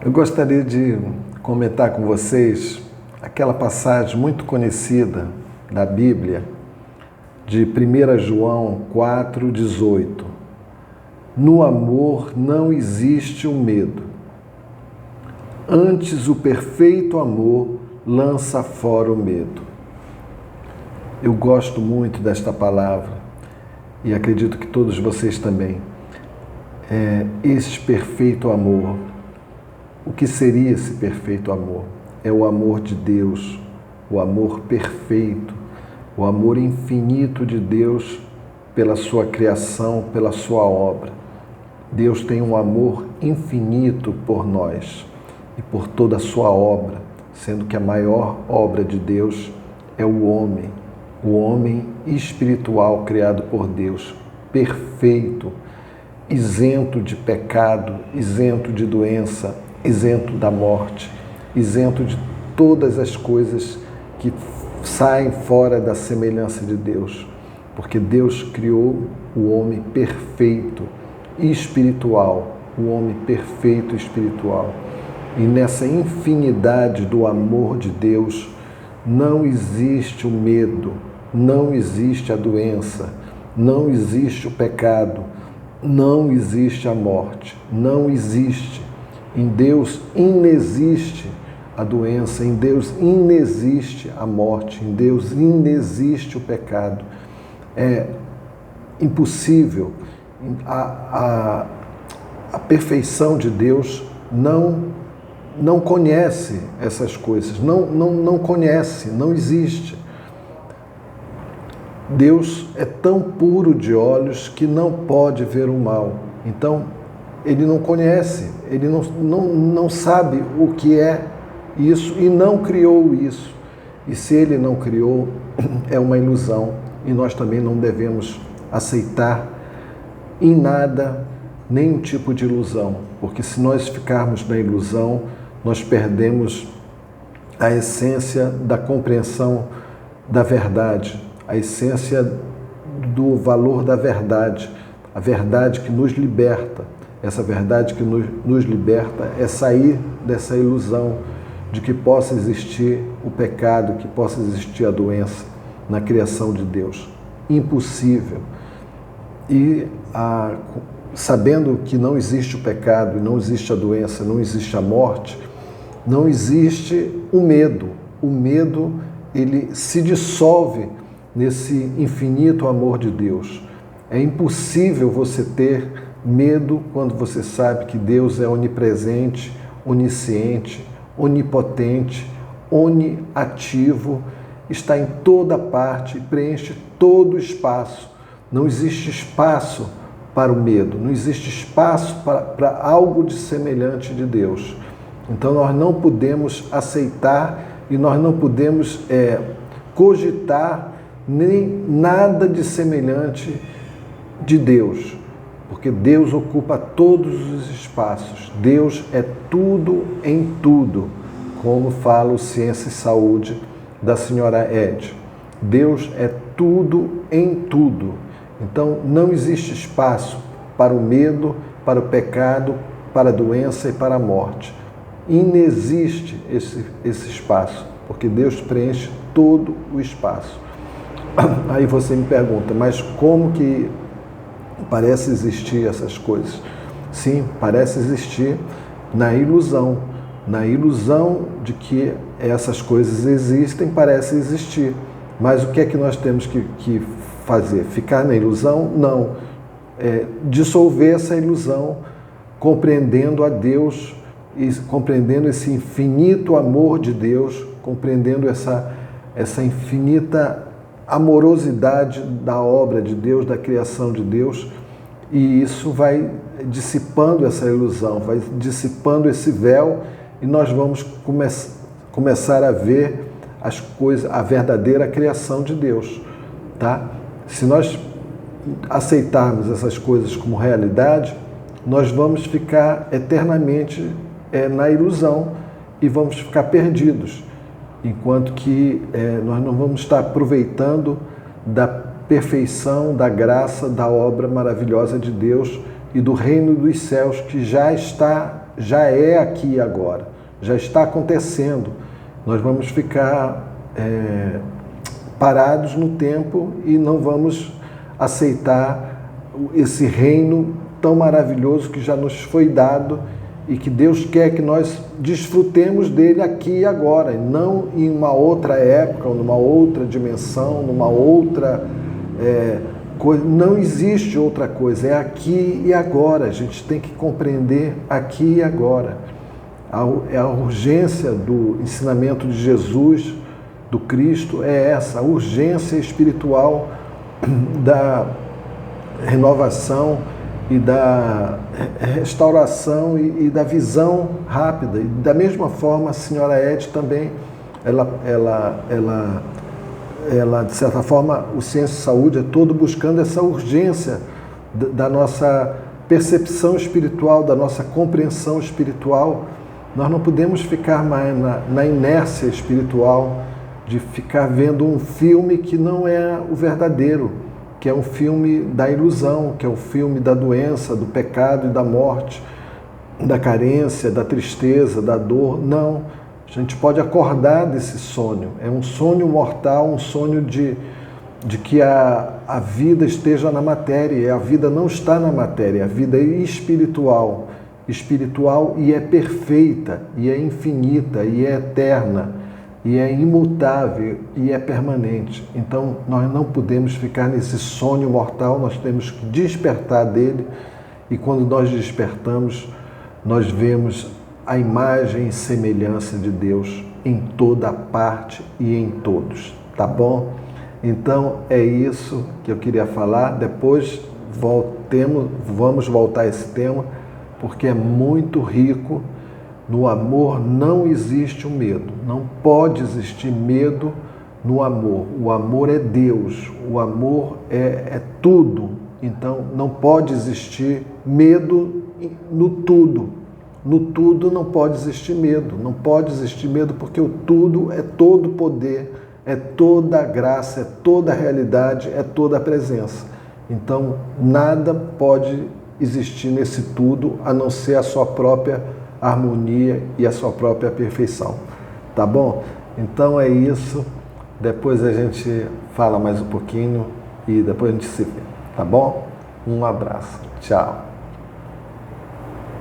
Eu gostaria de comentar com vocês aquela passagem muito conhecida da Bíblia, de 1 João 4,18. No amor não existe o medo. Antes, o perfeito amor lança fora o medo. Eu gosto muito desta palavra e acredito que todos vocês também. Esse perfeito amor. O que seria esse perfeito amor? É o amor de Deus, o amor perfeito, o amor infinito de Deus pela sua criação, pela sua obra. Deus tem um amor infinito por nós e por toda a sua obra, sendo que a maior obra de Deus é o homem espiritual criado por Deus, perfeito, isento de pecado, isento de doença, isento da morte, isento de todas as coisas que saem fora da semelhança de Deus, porque Deus criou o homem perfeito e espiritual, o homem perfeito e espiritual. E nessa infinidade do amor de Deus não existe o medo, não existe a doença, não existe o pecado, não existe a morte, não existe. Em Deus inexiste a doença, em Deus inexiste a morte, em Deus inexiste o pecado. É impossível. A perfeição de Deus não conhece essas coisas, não conhece, não existe. Deus é tão puro de olhos que não pode ver o mal. Então, ele não conhece, ele não sabe o que é isso e não criou isso. E se ele não criou, é uma ilusão. E nós também não devemos aceitar em nada nenhum tipo de ilusão. Porque se nós ficarmos na ilusão, nós perdemos a essência da compreensão da verdade, a essência do valor da verdade, a verdade que nos liberta. Essa verdade que nos liberta é sair dessa ilusão de que possa existir o pecado, que possa existir a doença na criação de Deus. Impossível. E sabendo que não existe o pecado, não existe a doença, não existe a morte, não existe o medo. O medo, ele se dissolve nesse infinito amor de Deus. É impossível você ter medo quando você sabe que Deus é onipresente, onisciente, onipotente, oniativo, está em toda parte, preenche todo o espaço. Não existe espaço para o medo, não existe espaço para algo de semelhante de Deus. Então nós não podemos aceitar e nós não podemos cogitar nem nada de semelhante de Deus. Porque Deus ocupa todos os espaços. Deus é tudo em tudo, como fala o Ciência e Saúde da senhora Ed. Deus é tudo em tudo. Então, não existe espaço para o medo, para o pecado, para a doença e para a morte. Inexiste esse espaço, porque Deus preenche todo o espaço. Aí você me pergunta, mas como que parece existir essas coisas? Sim, parece existir na ilusão de que essas coisas existem, parece existir. Mas o que é que nós temos que fazer? Ficar na ilusão? Não. Dissolver essa ilusão, compreendendo a Deus e compreendendo esse infinito amor de Deus, compreendendo essa infinita amorosidade da obra de Deus, da criação de Deus, e isso vai dissipando essa ilusão, vai dissipando esse véu e nós vamos começar a ver as coisas, a verdadeira criação de Deus, tá? Se nós aceitarmos essas coisas como realidade, nós vamos ficar eternamente na ilusão e vamos ficar perdidos. Enquanto que nós não vamos estar aproveitando da perfeição, da graça, da obra maravilhosa de Deus e do reino dos céus que já está já é aqui e agora, já está acontecendo. Nós vamos ficar parados no tempo e não vamos aceitar esse reino tão maravilhoso que já nos foi dado e que Deus quer que nós desfrutemos dele aqui e agora, e não em uma outra época, numa outra dimensão, numa outra coisa. Não existe outra coisa, é aqui e agora. A gente tem que compreender aqui e agora. A urgência do ensinamento de Jesus, do Cristo, é essa, a urgência espiritual da renovação e da restauração e da visão rápida. E da mesma forma, a senhora Ed também, ela de certa forma, o Ciência e Saúde é todo buscando essa urgência da nossa percepção espiritual, da nossa compreensão espiritual. Nós não podemos ficar mais na inércia espiritual de ficar vendo um filme que não é o verdadeiro, que é um filme da ilusão, que é um filme da doença, do pecado e da morte, da carência, da tristeza, da dor. Não, a gente pode acordar desse sonho. É um sonho mortal, um sonho de que a vida esteja na matéria, e a vida não está na matéria, a vida é espiritual e é perfeita, e é infinita, e é eterna, e é imutável, e é permanente. Então, nós não podemos ficar nesse sonho mortal, nós temos que despertar dele, e quando nós despertamos, nós vemos a imagem e semelhança de Deus em toda parte e em todos, tá bom? Então, é isso que eu queria falar. Depois vamos voltar a esse tema, porque é muito rico. No amor não existe o medo, não pode existir medo no amor. O amor é Deus, o amor é tudo, então não pode existir medo no tudo. No tudo não pode existir medo, não pode existir medo porque o tudo é todo poder, é toda graça, é toda realidade, é toda a presença. Então nada pode existir nesse tudo a não ser a sua própria harmonia e a sua própria perfeição, tá bom? Então é isso, depois a gente fala mais um pouquinho e depois a gente se vê, tá bom? Um abraço, tchau.